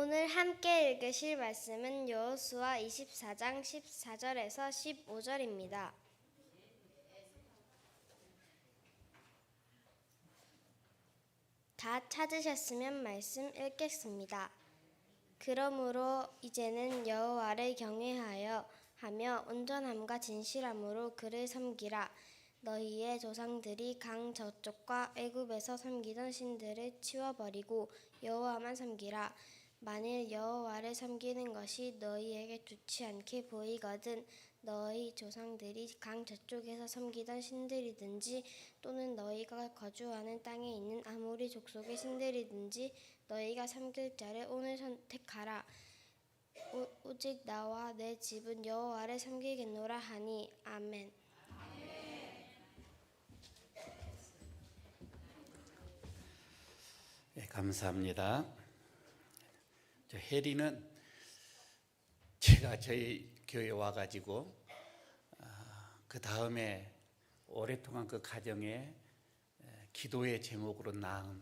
오늘 함께 읽으실 말씀은 여호수아 24장 14절에서 15절입니다. 다 찾으셨으면 말씀 읽겠습니다. 그러므로 이제는 여호와를 경외하여 하며 온전함과 진실함으로 그를 섬기라. 너희의 조상들이 강 저쪽과 애굽에서 섬기던 신들을 치워버리고 여호와만 섬기라. 만일 여호와를 섬기는 것이 너희에게 좋지 않게 보이거든 너희 조상들이 강 저쪽에서 섬기던 신들이든지 또는 너희가 거주하는 땅에 있는 아모리 족속의 신들이든지 너희가 섬길 자를 오늘 선택하라. 오직 나와 내 집은 여호와를 섬기겠노라 하니 아멘. 네, 감사합니다. 혜리는 제가 저희 교회 와가지고 그 다음에 오랫동안 그 가정에 기도의 제목으로 낳은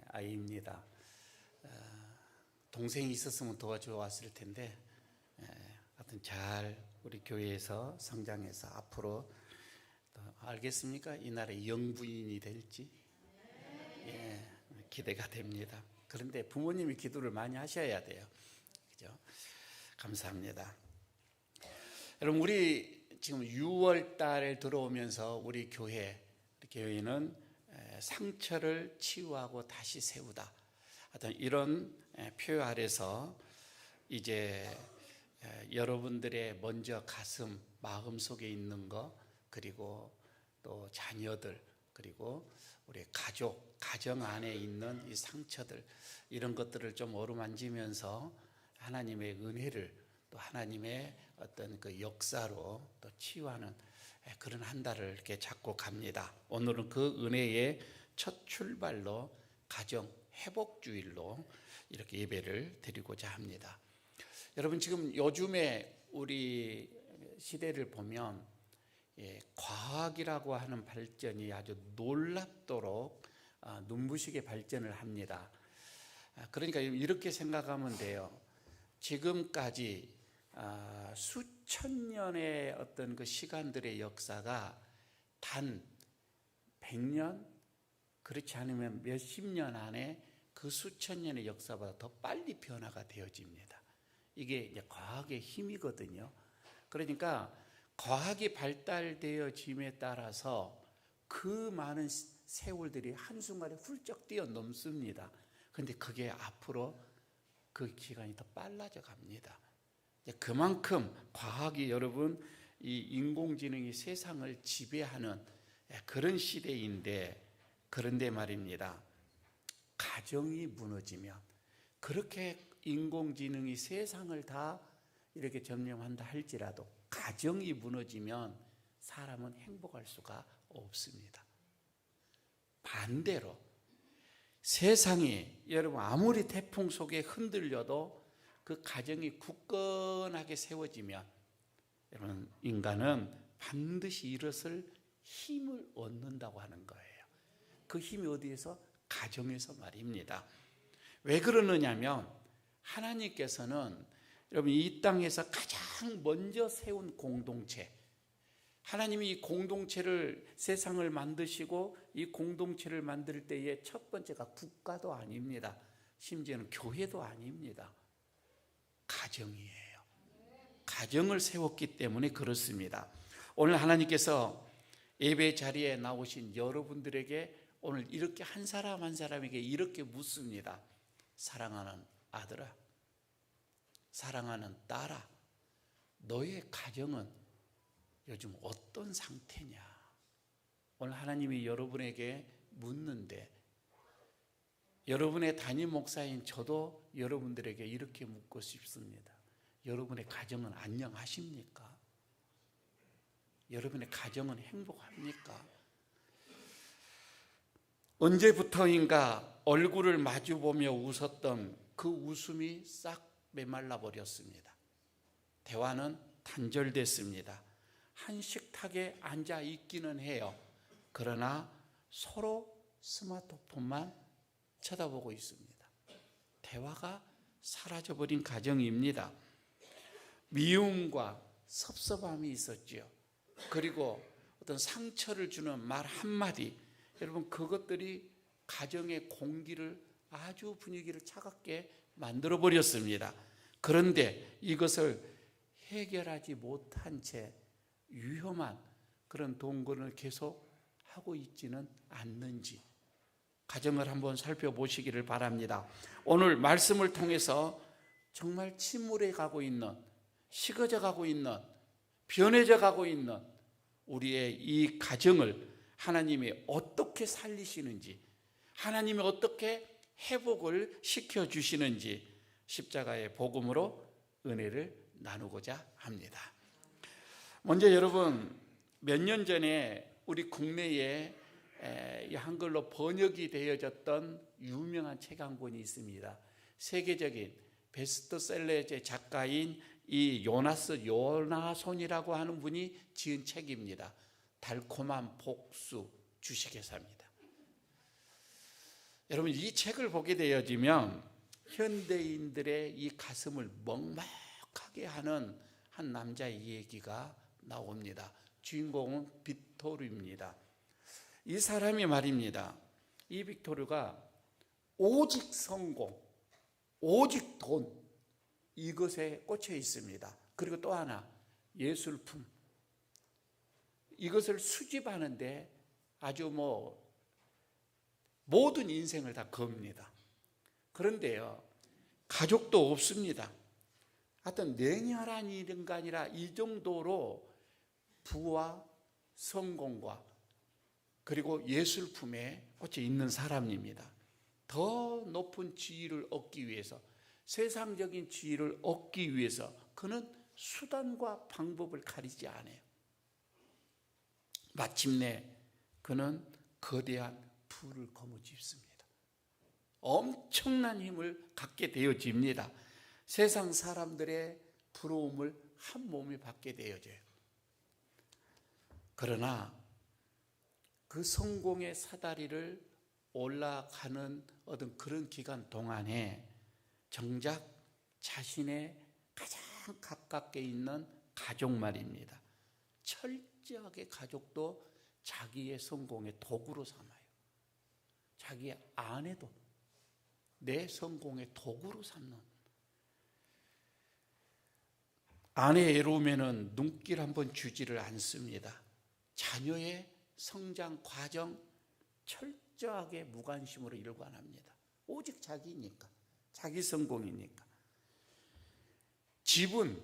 아이입니다. 동생이 있었으면 도와줘 왔을 텐데 하여튼 잘 우리 교회에서 성장해서 앞으로 알겠습니까? 이 나라의 영부인이 될지 기대가 됩니다. 그런데 부모님이 기도를 많이 하셔야 돼요. 그죠? 감사합니다. 여러분, 우리 지금 6월 달에 들어오면서 우리 교회는 상처를 치유하고 다시 세우다. 하여튼 이런 표 아래서 이제 여러분들의 먼저 가슴, 마음 속에 있는 거, 그리고 또 자녀들, 그리고 우리 가정 안에 있는 이 상처들, 이런 것들을 좀 어루만지면서 하나님의 은혜를 또 하나님의 어떤 그 역사로 또 치유하는 그런 한 달을 이렇게 잡고 갑니다. 오늘은 그 은혜의 첫 출발로 가정 회복주일로 이렇게 예배를 드리고자 합니다. 여러분, 지금 요즘에 우리 시대를 보면 과학이라고 하는 발전이 아주 놀랍도록 눈부시게 발전을 합니다. 그러니까 이렇게 생각하면 돼요. 지금까지 수천 년의 어떤 그 시간들의 역사가 단 100년, 그렇지 않으면 몇십 년 안에 그 수천 년의 역사보다 더 빨리 변화가 되어집니다. 이게 이제 과학의 힘이거든요. 그러니까 과학이 발달되어짐에 따라서 그 많은 세월들이 한순간에 훌쩍 뛰어넘습니다. 그런데 그게 앞으로 그 기간이 더 빨라져 갑니다. 그만큼 과학이 여러분, 이 인공지능이 세상을 지배하는 그런 시대인데, 그런데 말입니다. 가정이 무너지면, 그렇게 인공지능이 세상을 다 이렇게 점령한다 할지라도 가정이 무너지면 사람은 행복할 수가 없습니다. 반대로 세상이 여러분 아무리 태풍 속에 흔들려도 그 가정이 굳건하게 세워지면 여러분, 인간은 반드시 일어설 힘을 얻는다고 하는 거예요. 그 힘이 어디에서? 가정에서 말입니다. 왜 그러느냐면 하나님께서는 여러분 이 땅에서 가장 먼저 세운 공동체, 하나님이 이 공동체를, 세상을 만드시고 이 공동체를 만들 때의 첫 번째가 국가도 아닙니다. 심지어는 교회도 아닙니다. 가정이에요. 가정을 세웠기 때문에 그렇습니다. 오늘 하나님께서 예배 자리에 나오신 여러분들에게 오늘 이렇게 한 사람 한 사람에게 이렇게 묻습니다. 사랑하는 아들아, 사랑하는 딸아, 너의 가정은 요즘 어떤 상태냐? 오늘 하나님이 여러분에게 묻는데, 여러분의 담임 목사인 저도 여러분들에게 이렇게 묻고 싶습니다. 여러분의 가정은 안녕하십니까? 여러분의 가정은 행복합니까? 언제부터인가 얼굴을 마주보며 웃었던 그 웃음이 싹 메말라 버렸습니다. 대화는 단절됐습니다. 한 식탁에 앉아 있기는 해요. 그러나 서로 스마트폰만 쳐다보고 있습니다. 대화가 사라져버린 가정입니다. 미움과 섭섭함이 있었지요. 그리고 어떤 상처를 주는 말 한마디, 여러분 그것들이 가정의 공기를 아주 분위기를 차갑게 만들어 버렸습니다. 그런데 이것을 해결하지 못한 채 위험한 그런 동거를 계속 하고 있지는 않는지 가정을 한번 살펴보시기를 바랍니다. 오늘 말씀을 통해서 정말 침울해 가고 있는, 식어져 가고 있는, 변해져 가고 있는 우리의 이 가정을 하나님이 어떻게 살리시는지, 하나님이 어떻게 회복을 시켜주시는지 십자가의 복음으로 은혜를 나누고자 합니다. 먼저 여러분, 몇 년 전에 우리 국내에 한글로 번역이 되어졌던 유명한 책 한 권이 있습니다. 세계적인 베스트셀러의 작가인 이 요나손이라고 하는 분이 지은 책입니다. 달콤한 복수 주식회사입니다. 여러분, 이 책을 보게 되어지면 현대인들의 이 가슴을 먹먹하게 하는 한 남자의 얘기가 나옵니다. 주인공은 빅토르입니다. 이 사람이 말입니다. 이 빅토르가 오직 성공, 오직 돈, 이것에 꽂혀 있습니다. 그리고 또 하나, 예술품. 이것을 수집하는데 아주 모든 인생을 다 겁니다. 그런데요, 가족도 없습니다. 하여튼 냉혈한 일인가 아니라 이 정도로 부와 성공과 그리고 예술품에 꽂혀 있는 사람입니다. 더 높은 지위를 얻기 위해서, 세상적인 지위를 얻기 위해서 그는 수단과 방법을 가리지 않아요. 마침내 그는 거대한 부를 거머쥐습니다. 엄청난 힘을 갖게 되어집니다. 세상 사람들의 부러움을 한 몸에 받게 되어져요. 그러나 그 성공의 사다리를 올라가는 어떤 그런 기간 동안에 정작 자신의 가장 가깝게 있는 가족 말입니다. 철저하게 가족도 자기의 성공의 도구로 삼아요. 자기의 아내도 내 성공의 도구로 삼는. 아내 애로움에는 눈길 한번 주지를 않습니다. 자녀의 성장 과정 철저하게 무관심으로 일관합니다. 오직 자기니까, 자기 성공이니까. 집은,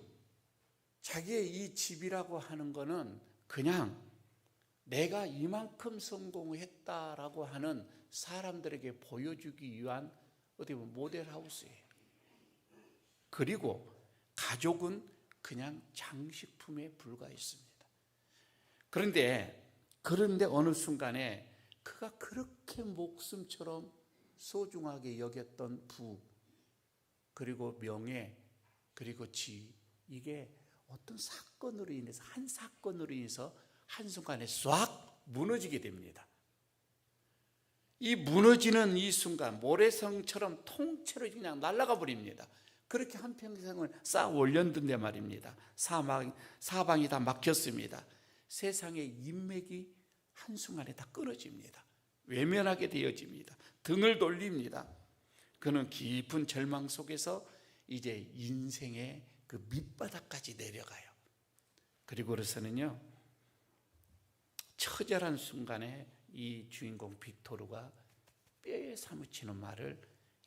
자기의 이 집이라고 하는 거는 그냥 내가 이만큼 성공했다라고 하는 사람들에게 보여주기 위한 어떻게 보면 모델하우스예요. 그리고 가족은 그냥 장식품에 불과했습니다. 그런데 어느 순간에 그가 그렇게 목숨처럼 소중하게 여겼던 부, 그리고 명예, 그리고 지, 이게 어떤 사건으로 인해서, 한 사건으로 인해서 한순간에 싹 무너지게 됩니다. 이 무너지는 이 순간 모래성처럼 통째로 그냥 날아가 버립니다. 그렇게 한평생을 쌓아 올렸는데 말입니다. 사방이 다 막혔습니다. 세상의 인맥이 한순간에 다 끊어집니다. 외면하게 되어집니다. 등을 돌립니다. 그는 깊은 절망 속에서 이제 인생의 그 밑바닥까지 내려가요. 그리고 그래서는요, 처절한 순간에 이 주인공 빅토르가 뼈에 사무치는 말을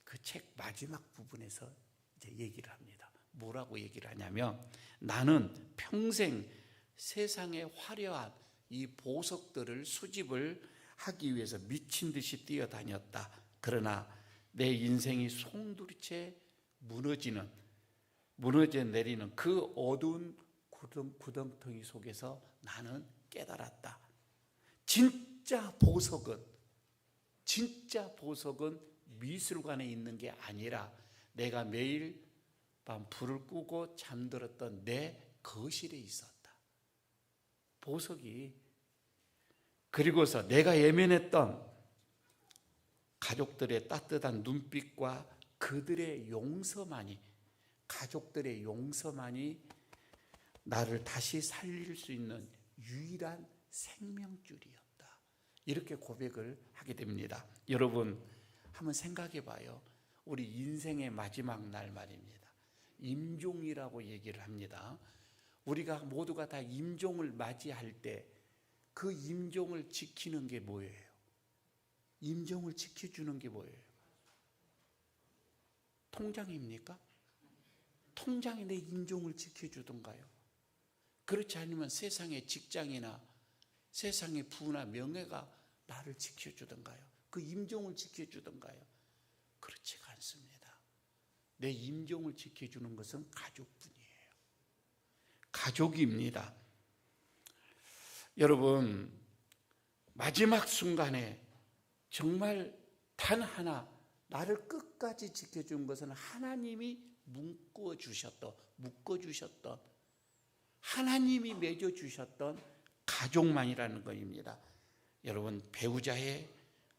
그 책 마지막 부분에서 이제 얘기를 합니다. 뭐라고 얘기를 하냐면, 나는 평생 세상의 화려한 이 보석들을 수집을 하기 위해서 미친 듯이 뛰어다녔다. 그러나 내 인생이 송두리째 무너져 내리는 그 어두운 구덩텅이 속에서 나는 깨달았다. 진짜 보석은 미술관에 있는 게 아니라 내가 매일 밤 불을 끄고 잠들었던 내 거실에 있었다. 보석이. 그리고서 내가 예민했던 가족들의 따뜻한 눈빛과 그들의 용서만이, 가족들의 용서만이 나를 다시 살릴 수 있는 유일한 생명줄이었다. 이렇게 고백을 하게 됩니다. 여러분 한번 생각해 봐요. 우리 인생의 마지막 날 말입니다. 임종이라고 얘기를 합니다. 우리가 모두가 다 임종을 맞이할 때 그 임종을 지키는 게 뭐예요? 임종을 지켜주는 게 뭐예요? 통장입니까? 통장이 내 임종을 지켜주던가요? 그렇지 않으면 세상의 직장이나 세상의 부나 명예가 나를 지켜주던가요? 그 임종을 지켜주던가요? 그렇지가 않습니다. 내 임종을 지켜주는 것은 가족뿐이에요. 가족입니다. 여러분, 마지막 순간에 정말 단 하나 나를 끝까지 지켜준 것은 하나님이 묶어주셨던, 하나님이 맺어주셨던 가족만이라는 것입니다. 여러분, 배우자의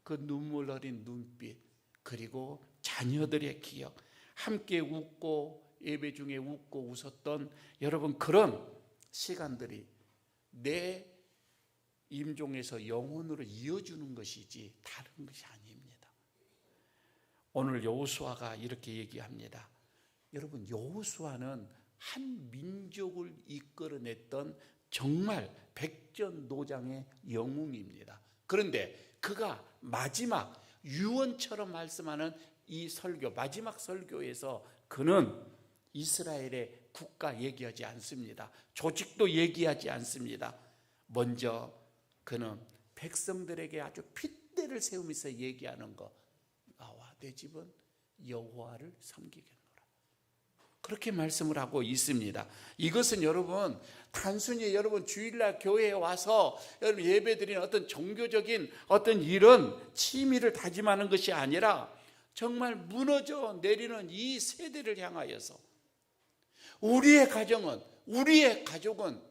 그 눈물 어린 눈빛, 그리고 자녀들의 기억, 함께 웃고 예배 중에 웃고 웃었던 여러분, 그런 시간들이 내 임종에서 영혼으로 이어주는 것이지 다른 것이 아닙니다. 오늘 여호수아가 이렇게 얘기합니다. 여러분, 여호수아는 한 민족을 이끌어냈던 정말 백전노장의 영웅입니다. 그런데 그가 마지막 유언처럼 말씀하는 이 설교, 마지막 설교에서 그는 이스라엘의 국가 얘기하지 않습니다. 조직도 얘기하지 않습니다. 먼저 그는 백성들에게 아주 핏대를 세우면서 얘기하는 거, 나와 내 집은 여호와를 섬기겠노라. 그렇게 말씀을 하고 있습니다. 이것은 여러분 단순히 여러분 주일날 교회에 와서 여러분 예배드리는 어떤 종교적인 어떤 이런 취미를 다짐하는 것이 아니라 정말 무너져 내리는 이 세대를 향하여서 우리의 가정은, 우리의 가족은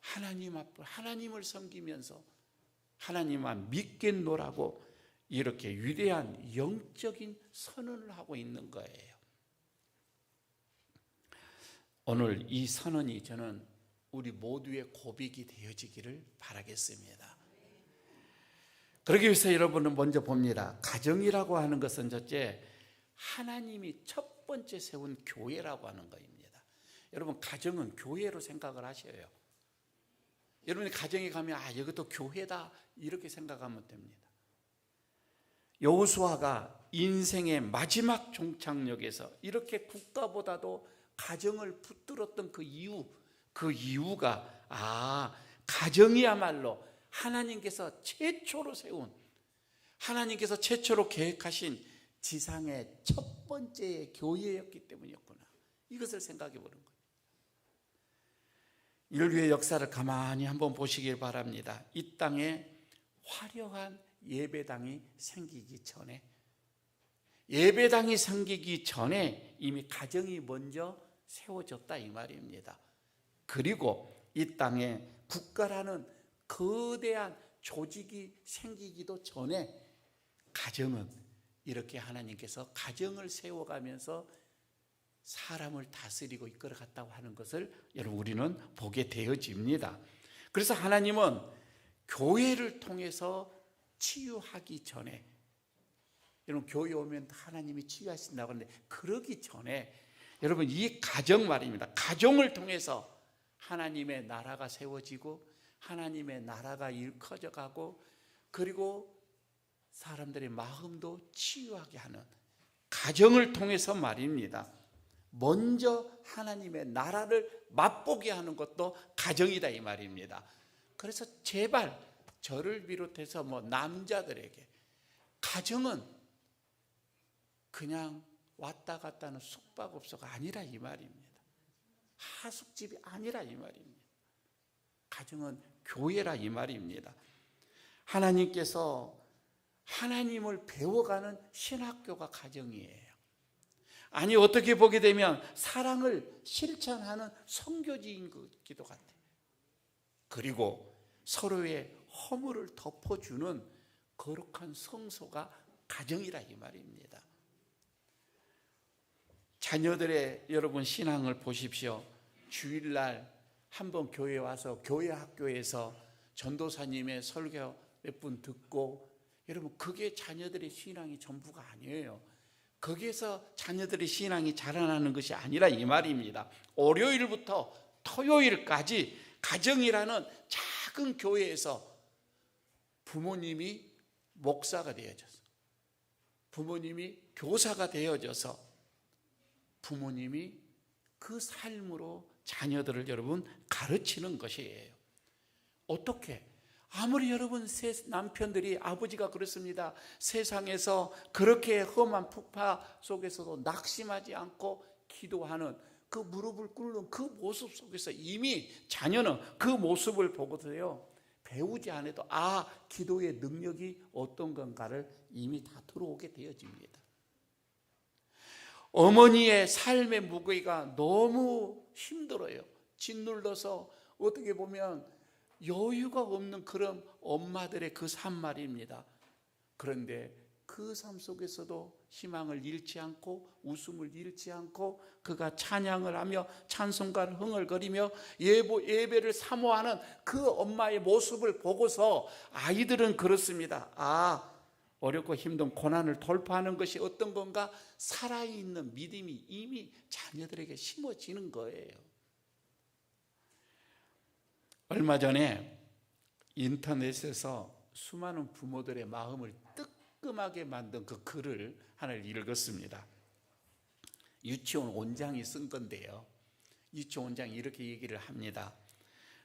하나님 앞에 하나님을 섬기면서 하나님만 믿겠노라고 이렇게 위대한 영적인 선언을 하고 있는 거예요. 오늘 이 선언이 저는 우리 모두의 고백이 되어지기를 바라겠습니다. 그러기 위해서 여러분은 먼저 봅니다. 가정이라고 하는 것은 첫째, 하나님이 첫 번째 세운 교회라고 하는 것입니다. 여러분, 가정은 교회로 생각을 하셔요. 여러분이 가정에 가면 이것도 교회다 이렇게 생각하면 됩니다. 여호수아가 인생의 마지막 종착역에서 이렇게 국가보다도 가정을 붙들었던 그 이유가 가정이야말로 하나님께서 최초로 세운, 하나님께서 최초로 계획하신 지상의 첫 번째 교회였기 때문이었구나. 이것을 생각해 보는 거예요. 인류의 역사를 가만히 한번 보시길 바랍니다. 이 땅에 화려한 예배당이 생기기 전에, 예배당이 생기기 전에 이미 가정이 먼저 세워졌다 이 말입니다. 그리고 이 땅에 국가라는 거대한 조직이 생기기도 전에 가정은 이렇게 하나님께서 가정을 세워가면서 사람을 다스리고 이끌어갔다고 하는 것을 여러분 우리는 보게 되어집니다. 그래서 하나님은 교회를 통해서 치유하기 전에, 여러분 교회 오면 하나님이 치유하신다고 하는데 그러기 전에 여러분 이 가정 말입니다. 가정을 통해서 하나님의 나라가 세워지고 하나님의 나라가 커져가고 그리고 사람들의 마음도 치유하게 하는 가정을 통해서 말입니다. 먼저 하나님의 나라를 맛보게 하는 것도 가정이다 이 말입니다. 그래서 제발 저를 비롯해서 남자들에게 가정은 그냥 왔다 갔다 하는 숙박업소가 아니라 이 말입니다. 하숙집이 아니라 이 말입니다. 가정은 교회라 이 말입니다. 하나님께서 하나님을 배워가는 신학교가 가정이에요. 아니 어떻게 보게 되면 사랑을 실천하는 선교지인 것기도 같아요. 그리고 서로의 허물을 덮어주는 거룩한 성소가 가정이라 이 말입니다. 자녀들의 여러분 신앙을 보십시오. 주일날 한번 교회 와서 교회 학교에서 전도사님의 설교 몇 분 듣고, 여러분 그게 자녀들의 신앙이 전부가 아니에요. 거기에서 자녀들의 신앙이 자라나는 것이 아니라 이 말입니다. 월요일부터 토요일까지 가정이라는 작은 교회에서 부모님이 목사가 되어져서, 부모님이 교사가 되어져서, 부모님이 그 삶으로 자녀들을 여러분 가르치는 것이에요. 어떻게? 아무리 여러분 남편들이, 아버지가 그렇습니다. 세상에서 그렇게 험한 풍파 속에서도 낙심하지 않고 기도하는 그 무릎을 꿇는 그 모습 속에서 이미 자녀는 그 모습을 보고서요, 배우지 않아도 기도의 능력이 어떤 건가를 이미 다 들어오게 되어집니다. 어머니의 삶의 무게가 너무 힘들어요. 짓눌러서 어떻게 보면 여유가 없는 그런 엄마들의 그 삶 말입니다. 그런데 그 삶 속에서도 희망을 잃지 않고 웃음을 잃지 않고 그가 찬양을 하며 찬송가를 흥얼거리며 예배를 사모하는 그 엄마의 모습을 보고서 아이들은 그렇습니다. 어렵고 힘든 고난을 돌파하는 것이 어떤 건가? 살아있는 믿음이 이미 자녀들에게 심어지는 거예요. 얼마 전에 인터넷에서 수많은 부모들의 마음을 뜨끔하게 만든 그 글을 하나를 읽었습니다. 유치원 원장이 쓴 건데요, 유치원 원장이 이렇게 얘기를 합니다.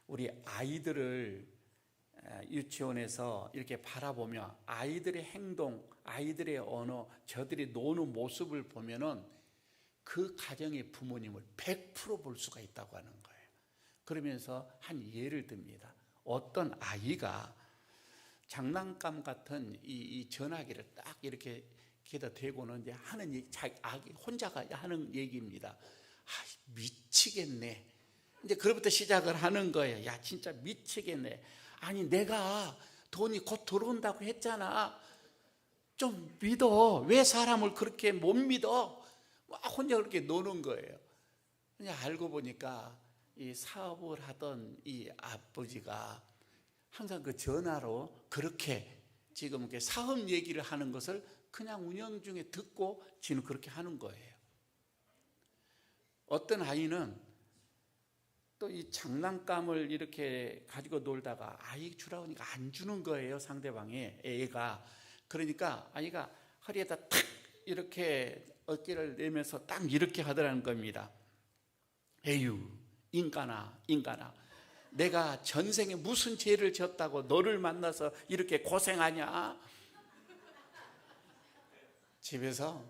우리 아이들을 유치원에서 이렇게 바라보며 아이들의 행동, 아이들의 언어, 저들이 노는 모습을 보면은 그 가정의 부모님을 100% 볼 수가 있다고 하는 거예요. 그러면서 한 예를 듭니다. 어떤 아이가 장난감 같은 이 전화기를 딱 이렇게 기다 대고는 이제 하는 얘기, 자기 아기 혼자가 하는 얘기입니다. 미치겠네. 이제 그로부터 시작을 하는 거예요. 야, 진짜 미치겠네. 아니, 내가 돈이 곧 들어온다고 했잖아. 좀 믿어. 왜 사람을 그렇게 못 믿어? 혼자 그렇게 노는 거예요. 그냥 알고 보니까 이 사업을 하던 이 아버지가 항상 그 전화로 그렇게 지금 이렇게 사업 얘기를 하는 것을 그냥 운영 중에 듣고 지는 그렇게 하는 거예요. 어떤 아이는 또 이 장난감을 이렇게 가지고 놀다가 아이 주라고 하니까 안 주는 거예요, 상대방이, 애가. 그러니까 아이가 허리에다 탁 이렇게 어깨를 내면서 딱 이렇게 하더라는 겁니다. 에휴, 인간아, 내가 전생에 무슨 죄를 졌다고 너를 만나서 이렇게 고생하냐? 집에서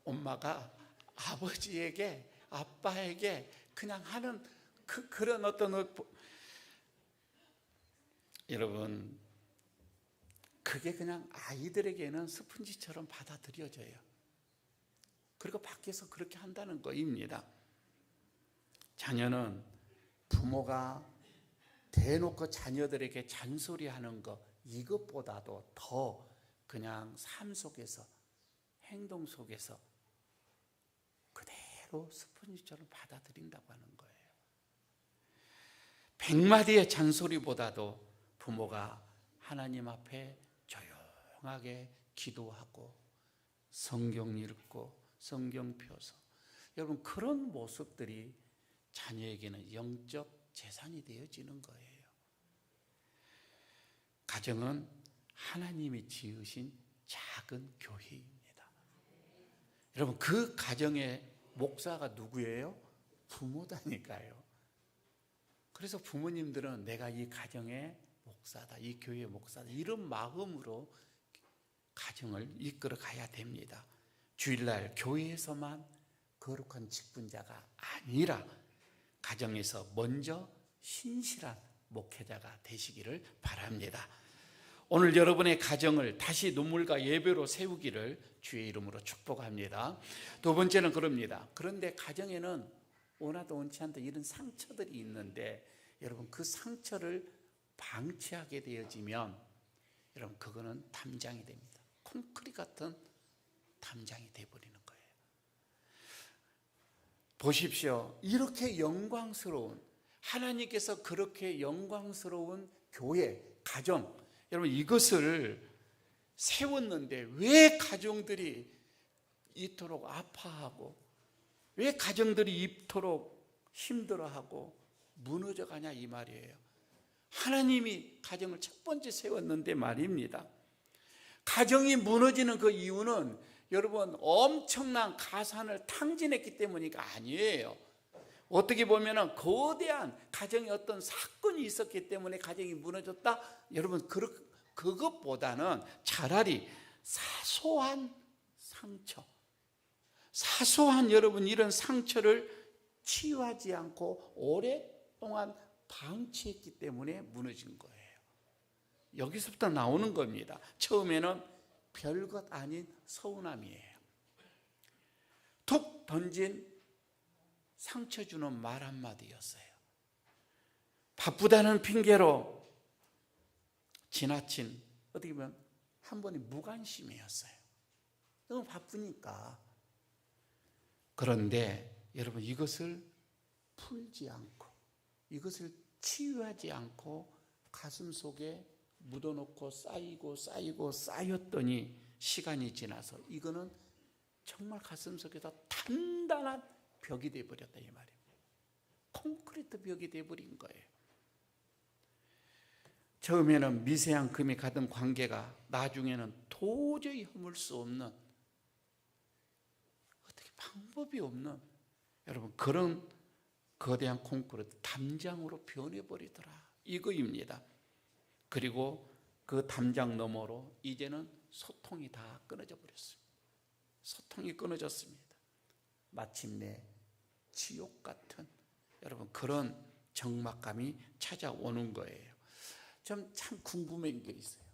엄마가 아버지에게, 아빠에게 그냥 하는 그런 어떤, 여러분, 그게 그냥 아이들에게는 스펀지처럼 받아들여져요. 그리고 밖에서 그렇게 한다는 거입니다. 자녀는 부모가 대놓고 자녀들에게 잔소리하는 것, 이것보다도 더 그냥 삶 속에서, 행동 속에서 그대로 스펀지처럼 받아들인다고 하는 거예요. 100마디의 잔소리보다도 부모가 하나님 앞에 조용하게 기도하고 성경 읽고 성경 펴서, 여러분 그런 모습들이 자녀에게는 영적 재산이 되어지는 거예요. 가정은 하나님이 지으신 작은 교회입니다. 여러분 그 가정의 목사가 누구예요? 부모다니까요. 그래서 부모님들은 내가 이 가정의 목사다, 이 교회의 목사다, 이런 마음으로 가정을 이끌어 가야 됩니다. 주일날 교회에서만 거룩한 직분자가 아니라 가정에서 먼저 신실한 목회자가 되시기를 바랍니다. 오늘 여러분의 가정을 다시 눈물과 예배로 세우기를 주의 이름으로 축복합니다. 두 번째는 그럽니다. 그런데 가정에는 원하도 원치 않던 이런 상처들이 있는데, 여러분 그 상처를 방치하게 되어지면 여러분 그거는 담장이 됩니다. 콘크리트 같은 담장이 되어버리는 거예요. 보십시오. 이렇게 영광스러운, 하나님께서 그렇게 영광스러운 교회, 가정, 여러분 이것을 세웠는데 왜 가정들이 이토록 아파하고, 왜 가정들이 이토록 힘들어하고 무너져가냐 이 말이에요. 하나님이 가정을 첫 번째 세웠는데 말입니다. 가정이 무너지는 그 이유는 여러분 엄청난 가산을 탕진했기 때문이가 아니에요. 어떻게 보면 거대한 가정의 어떤 사건이 있었기 때문에 가정이 무너졌다. 여러분 그것보다는 차라리 사소한 상처, 사소한 여러분 이런 상처를 치유하지 않고 오랫동안 방치했기 때문에 무너진 거예요. 여기서부터 나오는 겁니다. 처음에는 별것 아닌 서운함이에요. 툭 던진 상처 주는 말 한마디였어요. 바쁘다는 핑계로 지나친, 어떻게 보면 한 번의 무관심이었어요. 너무 바쁘니까. 그런데 여러분 이것을 풀지 않고, 이것을 치유하지 않고 가슴 속에 묻어놓고 쌓이고 쌓였더니 시간이 지나서 이거는 정말 가슴 속에서 단단한 벽이 되어버렸다 이 말입니다. 콘크리트 벽이 되어버린 거예요. 처음에는 미세한 금이 가던 관계가 나중에는 도저히 허물 수 없는, 어떻게 방법이 없는, 여러분 그런 거대한 콘크리트 담장으로 변해버리더라 이거입니다. 그리고 그 담장 너머로 이제는 소통이 다 끊어져 버렸습니다. 소통이 끊어졌습니다. 마침내 지옥 같은 여러분 그런 적막감이 찾아오는 거예요. 좀 참 궁금한 게 있어요.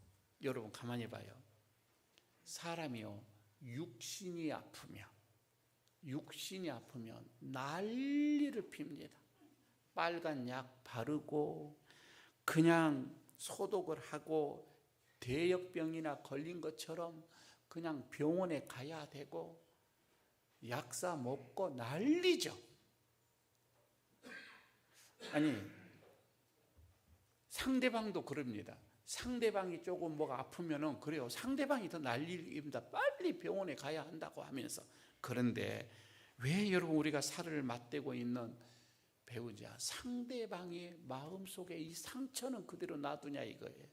여러분 가만히 봐요. 사람이요 육신이 아프면 난리를 핍니다. 빨간 약 바르고 그냥 소독을 하고 대역병이나 걸린 것처럼 그냥 병원에 가야 되고 약사 먹고 난리죠. 아니 상대방도 그럽니다. 상대방이 조금 뭐가 아프면은 그래요. 상대방이 더 난리입니다. 빨리 병원에 가야 한다고 하면서. 그런데 왜 여러분 우리가 살을 맞대고 있는 배우자, 상대방의 마음속에 이 상처는 그대로 놔두냐 이거예요.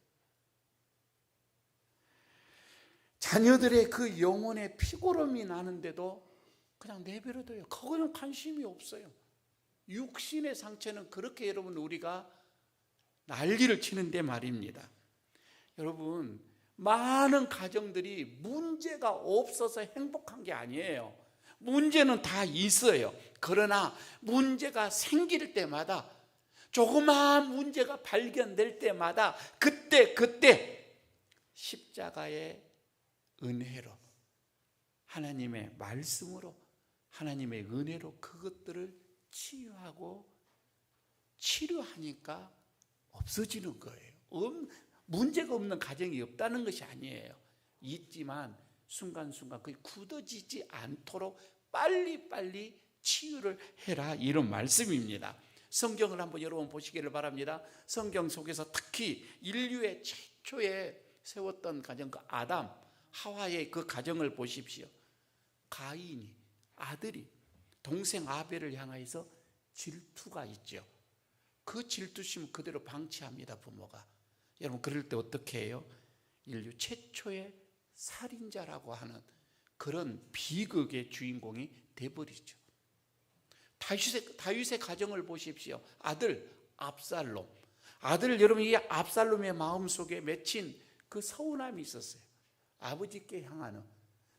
자녀들의 그 영혼의 피고름이 나는데도 그냥 내버려둬요. 그거는 관심이 없어요. 육신의 상처는 그렇게 여러분 우리가 난리를 치는데 말입니다. 여러분 많은 가정들이 문제가 없어서 행복한 게 아니에요. 문제는 다 있어요. 그러나 문제가 생길 때마다, 조그마한 문제가 발견될 때마다 그때 십자가의 은혜로, 하나님의 말씀으로, 하나님의 은혜로 그것들을 치유하고 치료하니까 없어지는 거예요. 문제가 없는 가정이 없다는 것이 아니에요. 있지만 순간순간 그게 굳어지지 않도록 빨리빨리 치유를 해라 이런 말씀입니다. 성경을 한번 여러분 보시기를 바랍니다. 성경 속에서 특히 인류의 최초에 세웠던 가정, 그 아담, 하와의 그 가정을 보십시오. 가인이, 아들이 동생 아벨을 향해서 질투가 있죠. 그 질투심 그대로 방치합니다, 부모가. 여러분 그럴 때 어떻게 해요? 인류 최초의 살인자라고 하는 그런 비극의 주인공이 돼버리죠. 다윗의 가정을 보십시오. 아들 압살롬. 아들, 여러분 이 압살롬의 마음속에 맺힌 그 서운함이 있었어요. 아버지께 향하는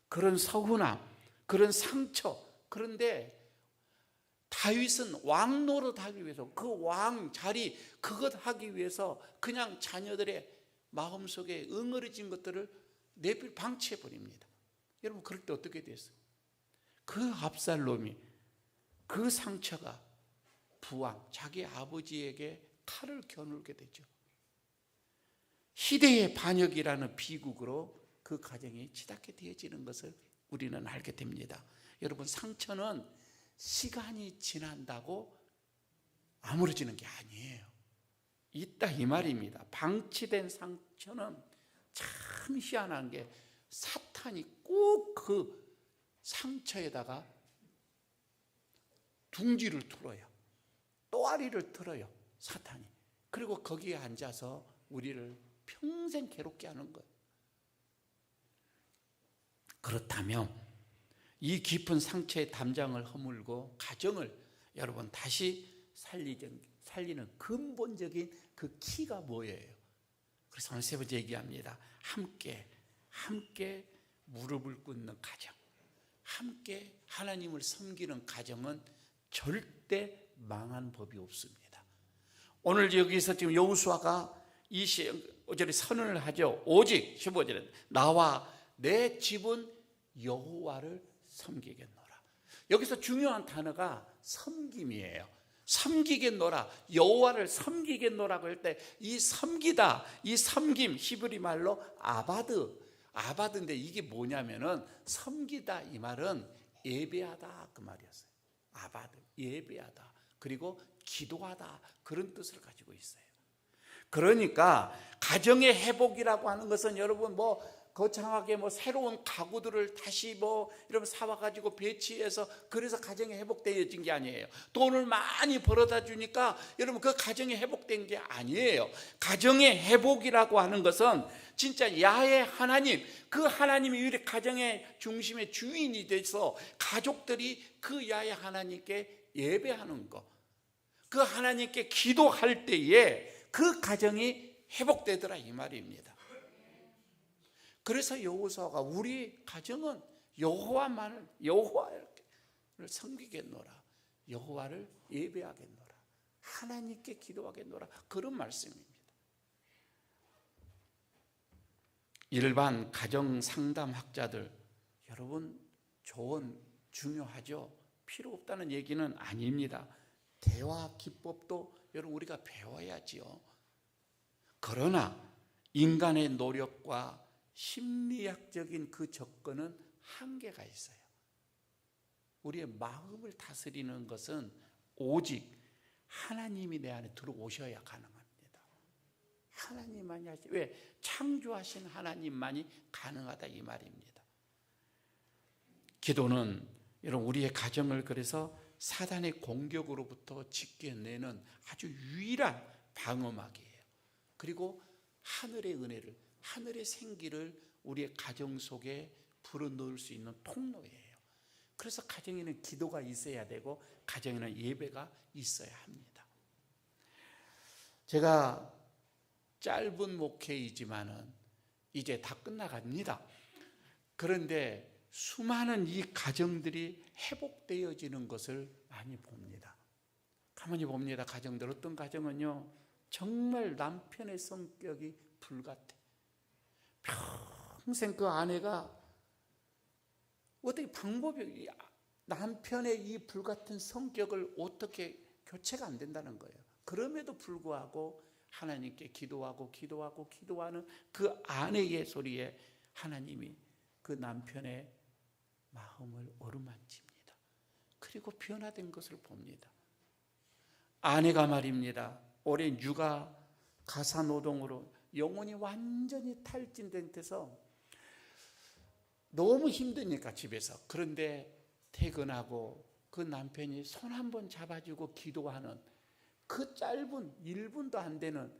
그런 서운함, 그런 상처. 그런데 다윗은 왕 노릇하기 위해서, 그 왕 자리 그것 하기 위해서 그냥 자녀들의 마음속에 응어리진 것들을 방치해버립니다. 여러분 그럴 때 어떻게 됐어요? 그 압살롬이, 그 상처가 부왕, 자기 아버지에게 칼을 겨누게 되죠. 희대의 반역이라는 비극으로 그 가정이 치닫게 되어지는 것을 우리는 알게 됩니다. 여러분 상처는 시간이 지난다고 아물어지는 게 아니에요. 있다 이 말입니다. 방치된 상처는 참 희한한 게 사탄이 꼭 그 상처에다가 둥지를 틀어요. 또아리를 틀어요. 사탄이. 그리고 거기에 앉아서 우리를 평생 괴롭게 하는 거예요. 그렇다면 이 깊은 상처의 담장을 허물고 가정을 여러분 다시 살리는 근본적인 그 키가 뭐예요? 그래서 오늘 세 번째 얘기합니다. 함께 무릎을 꿇는 가정, 함께 하나님을 섬기는 가정은 절대 망한 법이 없습니다. 오늘 여기서 지금 여호수아가 25절에 선언을 하죠. 오직 15절에 나와 내 집은 여호와를 섬기겠노라. 여기서 중요한 단어가 섬김이에요. 섬기겠노라, 여호와를 섬기겠노라고 할 때 이 섬기다, 이 섬김 히브리 말로 아바드인데 이게 뭐냐면은 섬기다 이 말은 예배하다 그 말이었어요. 아바드, 예배하다, 그리고 기도하다 그런 뜻을 가지고 있어요. 그러니까 가정의 회복이라고 하는 것은 여러분 거창하게 새로운 가구들을 다시 이러면 사와가지고 배치해서 그래서 가정이 회복되어진 게 아니에요. 돈을 많이 벌어다 주니까 여러분 그 가정이 회복된 게 아니에요. 가정의 회복이라고 하는 것은 진짜 야훼 하나님, 그 하나님이 우리 가정의 중심의 주인이 돼서 가족들이 그 야훼 하나님께 예배하는 것, 그 하나님께 기도할 때에 그 가정이 회복되더라 이 말입니다. 그래서 여호수아가 우리 가정은 여호와를 섬기겠노라, 여호와를 예배하겠노라, 하나님께 기도하겠노라 그런 말씀입니다. 일반 가정 상담학자들 여러분 조언 중요하죠. 필요 없다는 얘기는 아닙니다. 대화 기법도 여러분 우리가 배워야지요. 그러나 인간의 노력과 심리학적인 그 접근은 한계가 있어요. 우리의 마음을 다스리는 것은 오직 하나님이 내 안에 들어오셔야 가능합니다. 하나님만이 하시. 왜? 창조하신 하나님만이 가능하다 이 말입니다. 기도는 여러분 우리의 가정을 그래서 사단의 공격으로부터 지켜내는 아주 유일한 방어막이에요. 그리고 하늘의 은혜를, 하늘의 생기를 우리의 가정 속에 불어넣을 수 있는 통로예요. 그래서 가정에는 기도가 있어야 되고 가정에는 예배가 있어야 합니다. 제가 짧은 목회이지만은 이제 다 끝나갑니다. 그런데 수많은 이 가정들이 회복되어지는 것을 많이 봅니다. 가만히 봅니다. 가정들, 어떤 가정은요 정말 남편의 성격이 불같아. 평생 그 아내가 어떻게 방법이, 남편의 이 불같은 성격을 어떻게 교체가 안 된다는 거예요. 그럼에도 불구하고 하나님께 기도하는 그 아내의 소리에 하나님이 그 남편의 마음을 어루만집니다. 그리고 변화된 것을 봅니다. 아내가 말입니다. 오랜 육아 가사노동으로 영혼이 완전히 탈진된 데서 너무 힘드니까 집에서, 그런데 퇴근하고 그 남편이 손 한번 잡아주고 기도하는 그 짧은 1분도 안 되는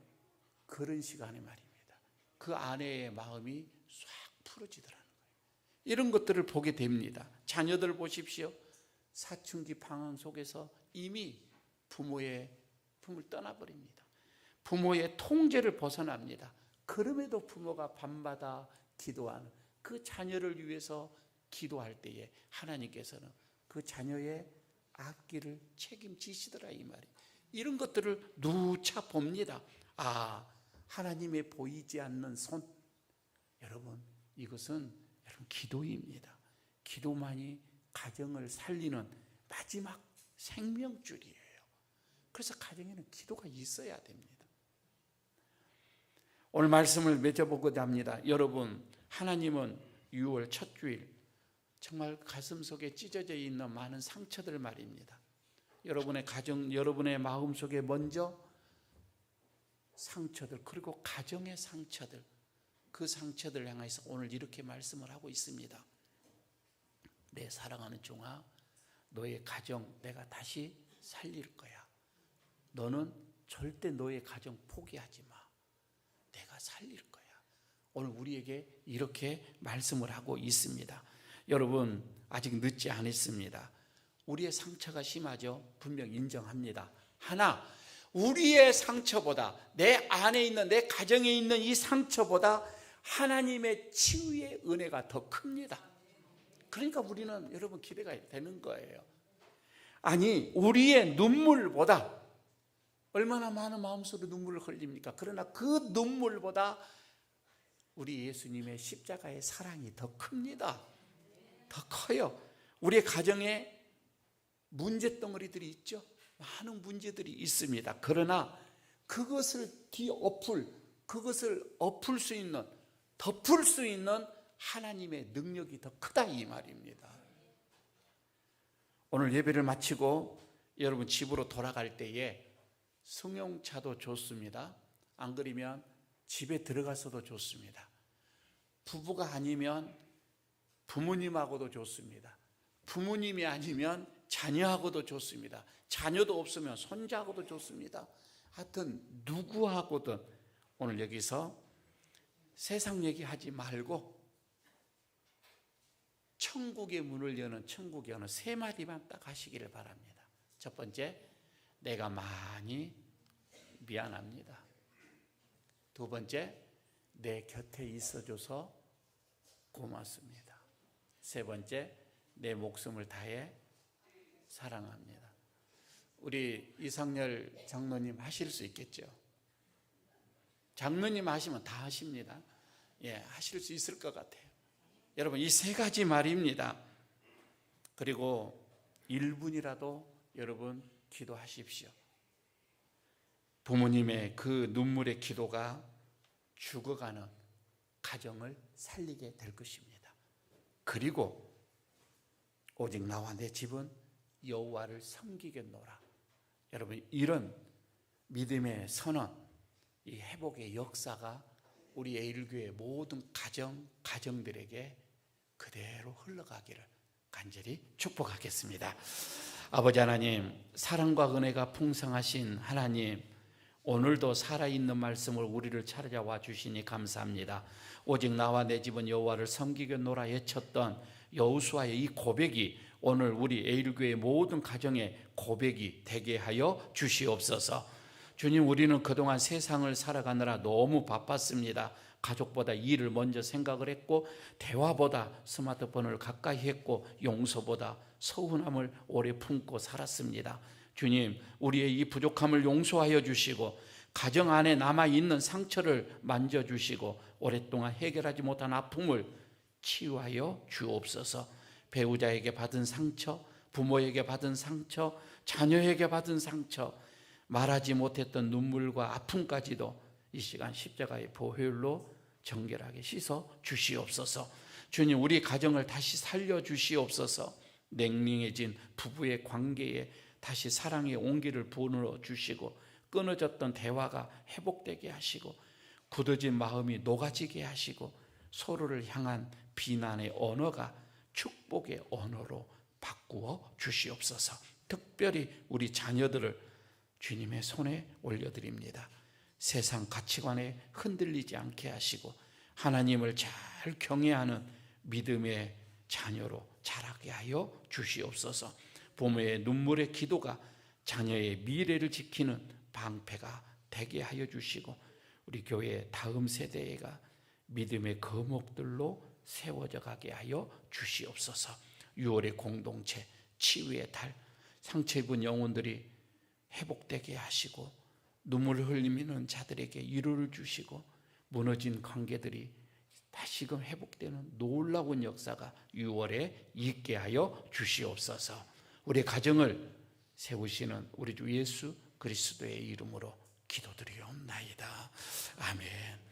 그런 시간에 말입니다. 그 아내의 마음이 싹 풀어지더라는 거예요. 이런 것들을 보게 됩니다. 자녀들 보십시오. 사춘기 방황 속에서 이미 부모를 떠나버립니다. 부모의 통제를 벗어납니다. 그럼에도 부모가 밤마다 기도하는 그 자녀를 위해서 기도할 때에 하나님께서는 그 자녀의 앞길을 책임지시더라 이 말이. 이런 것들을 누차 봅니다. 하나님의 보이지 않는 손. 여러분, 이것은 여러분 기도입니다. 기도만이 가정을 살리는 마지막 생명줄이에요. 그래서 가정에는 기도가 있어야 됩니다. 오늘 말씀을 맺어보고자 합니다. 여러분, 하나님은 6월 첫 주일 정말 가슴 속에 찢어져 있는 많은 상처들 말입니다. 여러분의 가정, 여러분의 마음 속에 먼저 상처들, 그리고 가정의 상처들, 그 상처들을 향해서 오늘 이렇게 말씀을 하고 있습니다. 내 사랑하는 종아, 너의 가정 내가 다시 살릴 거야. 너는 절대 너의 가정 포기하지 마. 내가 살릴 거야. 오늘 우리에게 이렇게 말씀을 하고 있습니다. 여러분, 아직 늦지 않았습니다. 우리의 상처가 심하죠? 분명 인정합니다. 하나, 우리의 상처보다, 내 안에 있는, 내 가정에 있는 이 상처보다 하나님의 치유의 은혜가 더 큽니다. 그러니까 우리는 여러분 기대가 되는 거예요. 아니, 우리의 눈물보다, 얼마나 많은 마음속으로 눈물을 흘립니까? 그러나 그 눈물보다 우리 예수님의 십자가의 사랑이 더 큽니다. 더 커요. 우리의 가정에 문제덩어리들이 있죠. 많은 문제들이 있습니다. 그러나 그것을 그것을 엎을 수 있는, 덮을 수 있는 하나님의 능력이 더 크다 이 말입니다. 오늘 예배를 마치고 여러분 집으로 돌아갈 때에 승용차도 좋습니다. 안 그러면 집에 들어가서도 좋습니다. 부부가 아니면 부모님하고도 좋습니다. 부모님이 아니면 자녀하고도 좋습니다. 자녀도 없으면 손자하고도 좋습니다. 하여튼 누구하고든 오늘 여기서 세상 얘기하지 말고 천국의 문을 여는 천국의 어느 세 마디만 딱 하시기를 바랍니다. 첫 번째, 내가 많이 미안합니다. 두 번째, 내 곁에 있어줘서 고맙습니다. 세 번째, 내 목숨을 다해 사랑합니다. 우리 이상열 장로님 하실 수 있겠죠? 장로님 하시면 다 하십니다. 예, 하실 수 있을 것 같아요. 여러분, 이 세 가지 말입니다. 그리고 1분이라도 여러분 기도하십시오. 부모님의 그 눈물의 기도가 죽어가는 가정을 살리게 될 것입니다. 그리고 오직 나와 내 집은 여호와를 섬기겠노라. 여러분, 이런 믿음의 선언, 이 회복의 역사가 우리 에일교회 모든 가정들에게 그대로 흘러가기를 간절히 축복하겠습니다. 아버지 하나님, 사랑과 은혜가 풍성하신 하나님, 오늘도 살아있는 말씀을 우리를 찾아와 주시니 감사합니다. 오직 나와 내 집은 여호와를 섬기겠노라 외쳤던 여호수아의 이 고백이 오늘 우리 에일교회 모든 가정의 고백이 되게 하여 주시옵소서. 주님, 우리는 그동안 세상을 살아가느라 너무 바빴습니다. 가족보다 일을 먼저 생각을 했고, 대화보다 스마트폰을 가까이 했고, 용서보다 서운함을 오래 품고 살았습니다. 주님, 우리의 이 부족함을 용서하여 주시고, 가정 안에 남아있는 상처를 만져주시고, 오랫동안 해결하지 못한 아픔을 치유하여 주옵소서. 배우자에게 받은 상처, 부모에게 받은 상처, 자녀에게 받은 상처, 말하지 못했던 눈물과 아픔까지도 이 시간 십자가의 보혈로 정결하게 씻어 주시옵소서. 주님, 우리 가정을 다시 살려 주시옵소서. 냉랭해진 부부의 관계에 다시 사랑의 온기를 부어 주시고, 끊어졌던 대화가 회복되게 하시고, 굳어진 마음이 녹아지게 하시고, 서로를 향한 비난의 언어가 축복의 언어로 바꾸어 주시옵소서. 특별히 우리 자녀들을 주님의 손에 올려드립니다. 세상 가치관에 흔들리지 않게 하시고, 하나님을 잘 경외하는 믿음의 자녀로 자라게 하여 주시옵소서. 부모의 눈물의 기도가 자녀의 미래를 지키는 방패가 되게 하여 주시고, 우리 교회의 다음 세대가 믿음의 거목들로 세워져 가게 하여 주시옵소서. 6월의 공동체, 치유의 달, 상처 입은 영혼들이 회복되게 하시고, 눈물을 흘리는 자들에게 위로를 주시고, 무너진 관계들이 다시금 회복되는 놀라운 역사가 6월에 있게 하여 주시옵소서. 우리 가정을 세우시는 우리 주 예수 그리스도의 이름으로 기도드리옵나이다. 아멘.